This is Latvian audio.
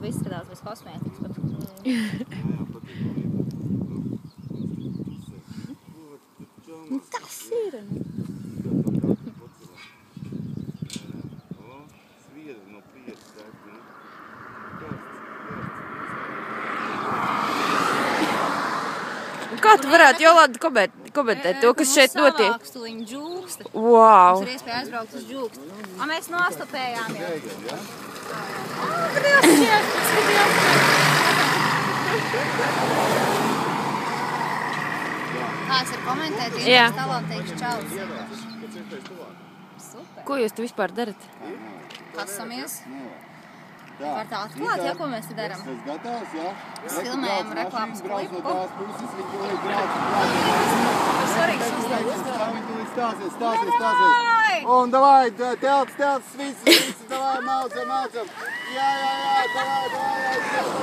labi izskatās bez kosmētikas. Tas ir! Kā tu varētu, Jolanta, komentēt to, kas šeit notiek? Mums savākstu viņa džūksti. Wow! Mums ir iespēja aizbraukt uz džūksti. A, mēs nostopējām jau. Kāds ir komentēt, Intas talantīgs čalis. Super. Ko jūs te vispār darat? Kasamies. Var tā atklāt, ja, ko mēs te daram? Tas gatavs, jā? Mēs filmējam reklāmas klipu. Svarīgs stāsies. Un davai, telts, visi, davai, mācam. Jā, davai.